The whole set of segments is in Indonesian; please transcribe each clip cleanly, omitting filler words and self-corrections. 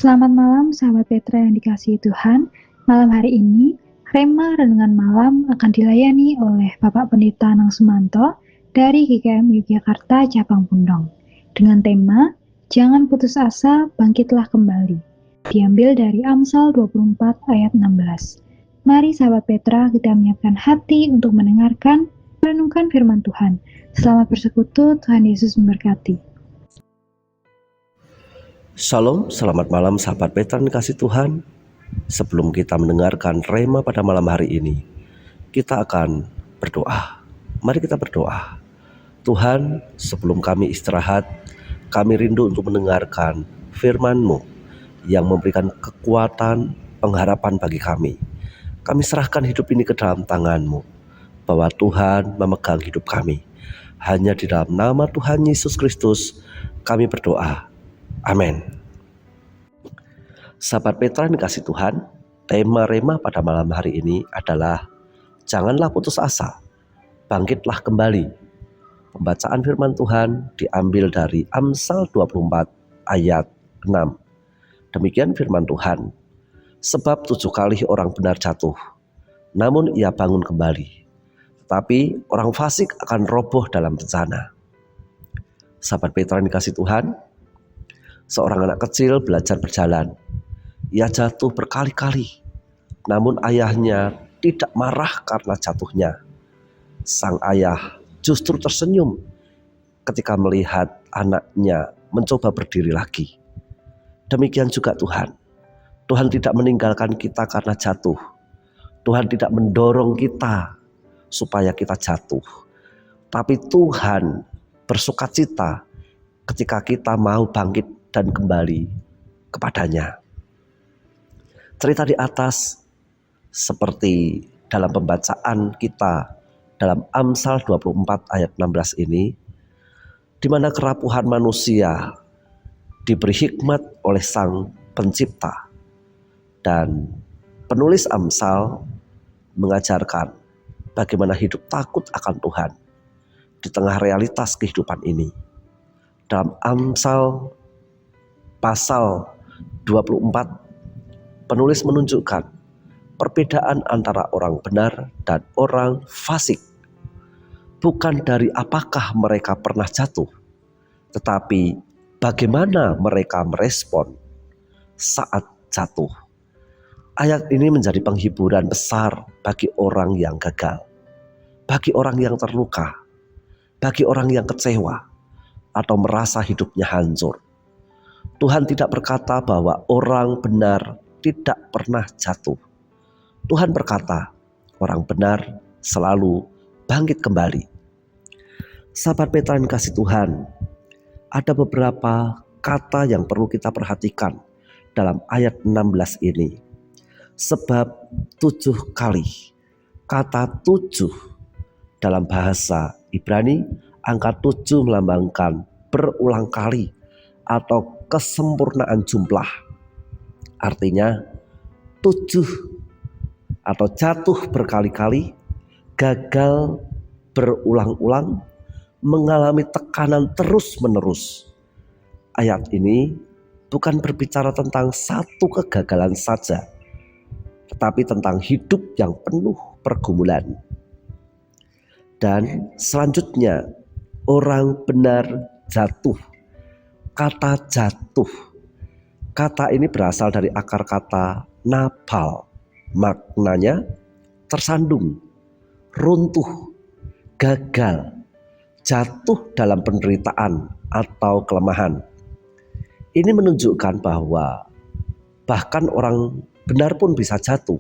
Selamat malam sahabat Petra yang dikasihi Tuhan. Malam hari ini, Rema Renungan Malam akan dilayani oleh Bapak Pendeta Nang Sumanto dari GKM Yogyakarta Cabang Pundong. Dengan tema, Jangan Putus Asa, Bangkitlah Kembali. Diambil dari Amsal 24 ayat 16. Mari sahabat Petra kita menyiapkan hati untuk mendengarkan, merenungkan firman Tuhan. Selamat bersekutu, Tuhan Yesus memberkati. Shalom, selamat malam sahabat Petra yang dikasihi Tuhan. Sebelum kita mendengarkan Rema pada malam hari ini, kita akan berdoa. Mari kita berdoa. Tuhan, sebelum kami istirahat, kami rindu untuk mendengarkan firman-Mu yang memberikan kekuatan, pengharapan bagi kami. Kami serahkan hidup ini ke dalam tangan-Mu, bahwa Tuhan memegang hidup kami. Hanya di dalam nama Tuhan Yesus Kristus kami berdoa. Amin. Sahabat Petra yang dikasihi Tuhan, tema Rema pada malam hari ini adalah Janganlah putus asa, bangkitlah kembali. Pembacaan firman Tuhan diambil dari Amsal 24 ayat 6. Demikian firman Tuhan, sebab 7 kali orang benar jatuh, namun ia bangun kembali. Tetapi orang fasik akan roboh dalam bencana. Sahabat Petra yang dikasihi Tuhan, seorang anak kecil belajar berjalan. Ia jatuh berkali-kali, namun ayahnya tidak marah karena jatuhnya. Sang ayah justru tersenyum ketika melihat anaknya mencoba berdiri lagi. Demikian juga Tuhan. Tuhan tidak meninggalkan kita karena jatuh. Tuhan tidak mendorong kita supaya kita jatuh. Tapi Tuhan bersukacita ketika kita mau bangkit dan kembali kepadanya. Cerita di atas seperti dalam pembacaan kita dalam Amsal 24 ayat 16 ini, di mana kerapuhan manusia diberi hikmat oleh Sang Pencipta, dan penulis Amsal mengajarkan bagaimana hidup takut akan Tuhan di tengah realitas kehidupan ini. Dalam Amsal pasal 24, penulis menunjukkan perbedaan antara orang benar dan orang fasik. Bukan dari apakah mereka pernah jatuh, tetapi bagaimana mereka merespon saat jatuh. Ayat ini menjadi penghiburan besar bagi orang yang gagal, bagi orang yang terluka, bagi orang yang kecewa atau merasa hidupnya hancur. Tuhan tidak berkata bahwa orang benar tidak pernah jatuh. Tuhan berkata, orang benar selalu bangkit kembali. Sahabat Petra yang kasih Tuhan, ada beberapa kata yang perlu kita perhatikan dalam ayat 16 ini. Sebab 7 kali, kata 7 dalam bahasa Ibrani, angka 7 melambangkan berulang kali atau kesempurnaan jumlah. Artinya 7 atau jatuh berkali-kali, gagal berulang-ulang, mengalami tekanan terus-menerus. Ayat ini bukan berbicara tentang satu kegagalan saja, tetapi tentang hidup yang penuh pergumulan. Dan selanjutnya, orang benar jatuh. Kata jatuh, kata ini berasal dari akar kata nafal. Maknanya tersandung, runtuh, gagal, jatuh dalam penderitaan atau kelemahan. Ini menunjukkan bahwa bahkan orang benar pun bisa jatuh.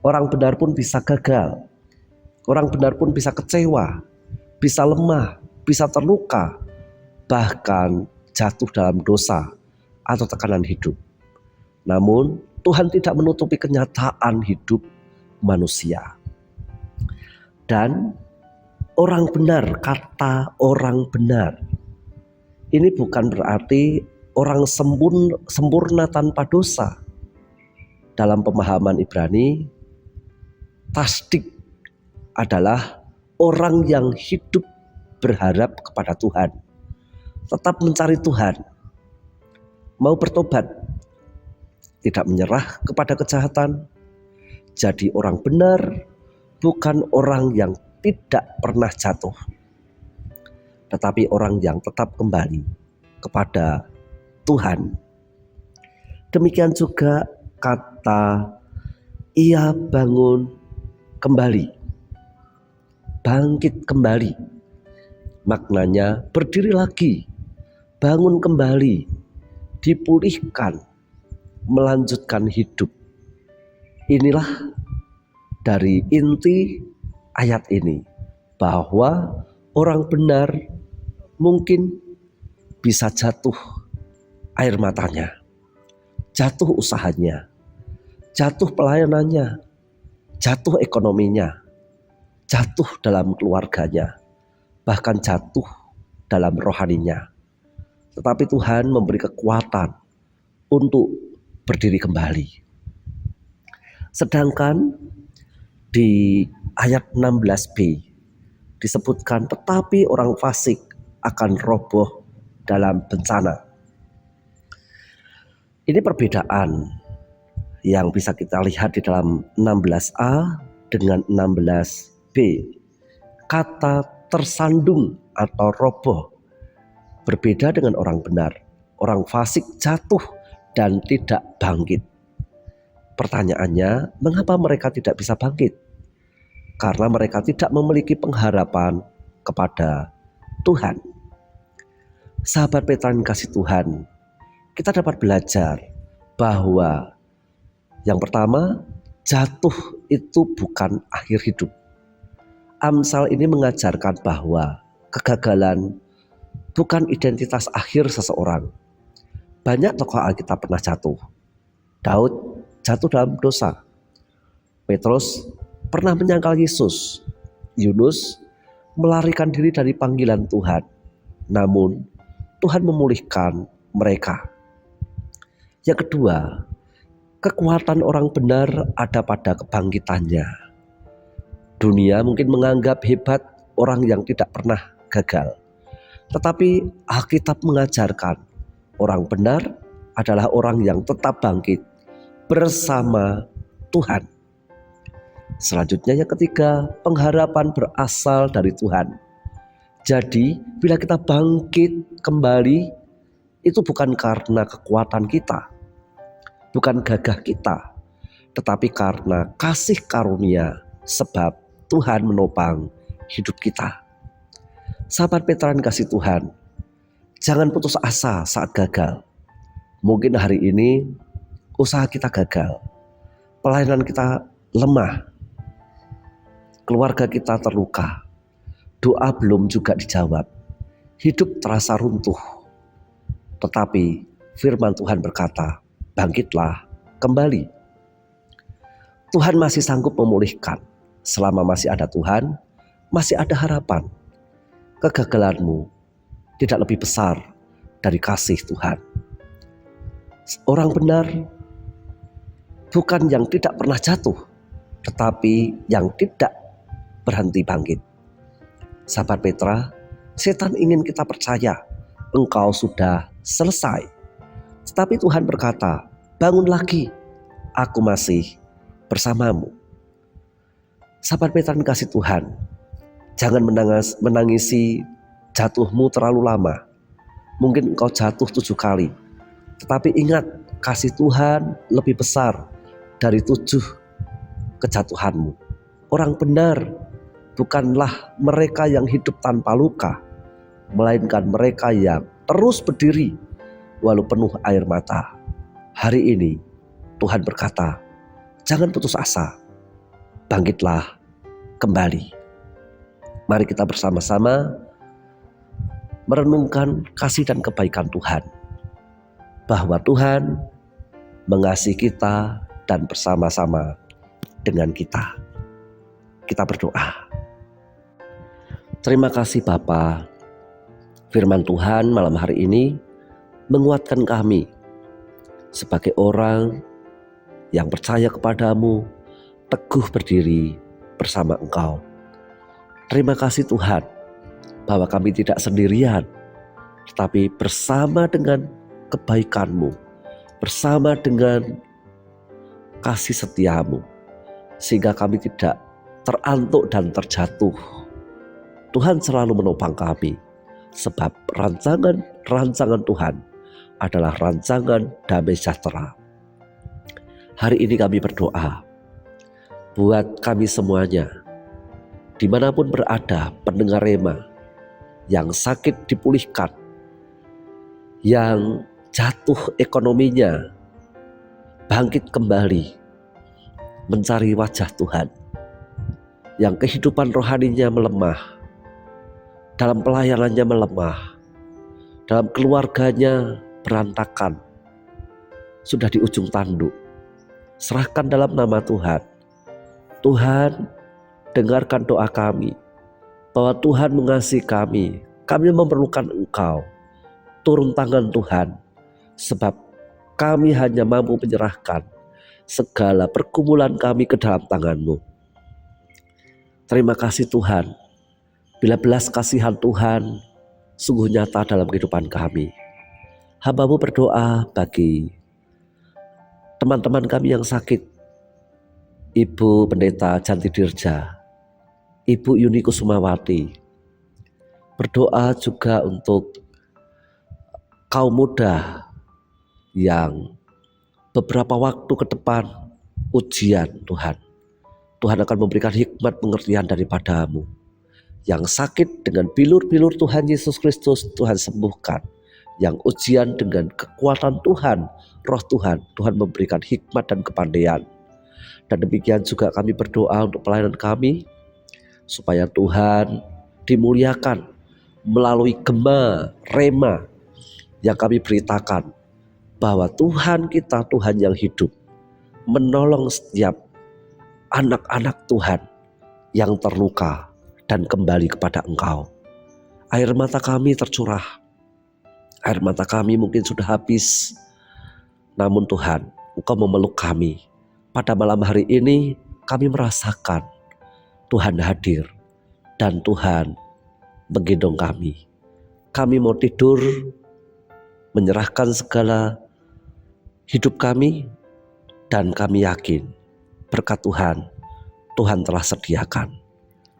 Orang benar pun bisa gagal. Orang benar pun bisa kecewa, bisa lemah, bisa terluka, bahkan jatuh dalam dosa atau tekanan hidup. Namun Tuhan tidak menutupi kenyataan hidup manusia. Dan orang benar, kata orang benar, ini bukan berarti orang sempurna tanpa dosa. Dalam pemahaman Ibrani, tasdik adalah orang yang hidup berharap kepada Tuhan, tetap mencari Tuhan, mau bertobat tidak menyerah kepada kejahatan, jadi orang benar, bukan orang yang tidak pernah jatuh, tetapi orang yang tetap kembali kepada Tuhan. Demikian juga kata ia bangun kembali, bangkit kembali. Maknanya berdiri lagi, bangun kembali, dipulihkan, melanjutkan hidup. Inilah dari inti ayat ini, bahwa orang benar mungkin bisa jatuh air matanya, jatuh usahanya, jatuh pelayanannya, jatuh ekonominya, jatuh dalam keluarganya, bahkan jatuh dalam rohaninya. Tetapi Tuhan memberi kekuatan untuk berdiri kembali. Sedangkan di ayat 16b disebutkan, tetapi orang fasik akan roboh dalam bencana. Ini perbedaan yang bisa kita lihat di dalam 16a dengan 16b. Kata tersandung atau roboh berbeda dengan orang benar. Orang fasik jatuh dan tidak bangkit. Pertanyaannya, mengapa mereka tidak bisa bangkit? Karena mereka tidak memiliki pengharapan kepada Tuhan. Sahabat Petra yang kasih Tuhan, kita dapat belajar bahwa yang pertama, jatuh itu bukan akhir hidup. Amsal ini mengajarkan bahwa kegagalan bukan identitas akhir seseorang. Banyak tokoh Alkitab pernah jatuh. Daud jatuh dalam dosa. Petrus pernah menyangkal Yesus. Yunus melarikan diri dari panggilan Tuhan. Namun Tuhan memulihkan mereka. Yang kedua, kekuatan orang benar ada pada kebangkitannya. Dunia mungkin menganggap hebat orang yang tidak pernah gagal. Tetapi Alkitab mengajarkan orang benar adalah orang yang tetap bangkit bersama Tuhan. Selanjutnya yang ketiga, pengharapan berasal dari Tuhan. Jadi bila kita bangkit kembali, itu bukan karena kekuatan kita, bukan gagah kita, tetapi karena kasih karunia, sebab Tuhan menopang hidup kita. Sahabat Petra yang kasih Tuhan, jangan putus asa saat gagal. Mungkin hari ini usaha kita gagal, pelayanan kita lemah, keluarga kita terluka, doa belum juga dijawab, hidup terasa runtuh. Tetapi firman Tuhan berkata, bangkitlah kembali. Tuhan masih sanggup memulihkan. Selama masih ada Tuhan, masih ada harapan. Kegagalanmu tidak lebih besar dari kasih Tuhan. Orang benar bukan yang tidak pernah jatuh, tetapi yang tidak berhenti bangkit. Sahabat Petra, setan ingin kita percaya engkau sudah selesai. Tetapi Tuhan berkata, bangun lagi, aku masih bersamamu. Sahabat Petra yang kasih Tuhan, jangan menangisi jatuhmu terlalu lama. Mungkin engkau jatuh 7 kali. Tetapi ingat, kasih Tuhan lebih besar dari 7 kejatuhanmu. Orang benar bukanlah mereka yang hidup tanpa luka, melainkan mereka yang terus berdiri walau penuh air mata. Hari ini Tuhan berkata, jangan putus asa, bangkitlah kembali. Mari kita bersama-sama merenungkan kasih dan kebaikan Tuhan, bahwa Tuhan mengasihi kita dan bersama-sama dengan kita. Kita berdoa. Terima kasih Bapa, firman Tuhan malam hari ini menguatkan kami sebagai orang yang percaya kepadamu, teguh berdiri bersama Engkau. Terima kasih Tuhan, bahwa kami tidak sendirian, tetapi bersama dengan kebaikan-Mu, bersama dengan kasih setiamu, sehingga kami tidak terantuk dan terjatuh. Tuhan selalu menopang kami, sebab rancangan Tuhan adalah rancangan damai sejahtera. Hari ini kami berdoa buat kami semuanya, dimanapun berada pendengar Rema, yang sakit dipulihkan, yang jatuh ekonominya bangkit kembali mencari wajah Tuhan, yang kehidupan rohaninya melemah, dalam pelayanannya melemah, dalam keluarganya berantakan, sudah di ujung tanduk. Serahkan dalam nama Tuhan. Tuhan, dengarkan doa kami, bahwa Tuhan mengasihi kami memerlukan Engkau. Turun tangan Tuhan, sebab kami hanya mampu menyerahkan segala pergumulan kami ke dalam tangan-Mu. Terima kasih Tuhan, bila belas kasihan Tuhan sungguh nyata dalam kehidupan kami. Hamba-Mu berdoa bagi teman-teman kami yang sakit, Ibu Pendeta Janti Dirja, Ibu Yuni Kusumawati. Berdoa juga untuk kaum muda yang beberapa waktu ke depan ujian Tuhan. Tuhan akan memberikan hikmat pengertian daripada-Mu. Yang sakit dengan bilur-bilur Tuhan Yesus Kristus, Tuhan sembuhkan. Yang ujian dengan kekuatan Tuhan, Roh Tuhan, Tuhan memberikan hikmat dan kepandaian. Dan demikian juga kami berdoa untuk pelayanan kami, supaya Tuhan dimuliakan melalui gema Rema yang kami beritakan, bahwa Tuhan kita Tuhan yang hidup, menolong setiap anak-anak Tuhan yang terluka dan kembali kepada Engkau. Air mata kami tercurah, air mata kami mungkin sudah habis, namun Tuhan, Engkau memeluk kami. Pada malam hari ini kami merasakan Tuhan hadir dan Tuhan menggendong kami. Kami mau tidur, menyerahkan segala hidup kami, dan kami yakin berkat Tuhan, Tuhan telah sediakan.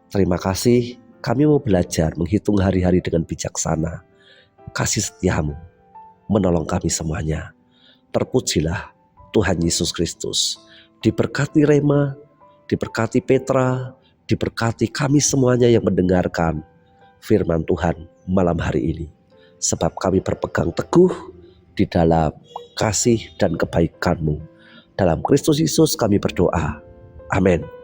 Terima kasih, kami mau belajar menghitung hari-hari dengan bijaksana. Kasih setia-Mu menolong kami semuanya. Terpujilah Tuhan Yesus Kristus. Diberkati Rema, diberkati Petra, diberkati kami semuanya yang mendengarkan firman Tuhan malam hari ini. Sebab kami berpegang teguh di dalam kasih dan kebaikan-Mu. Dalam Kristus Yesus kami berdoa. Amin.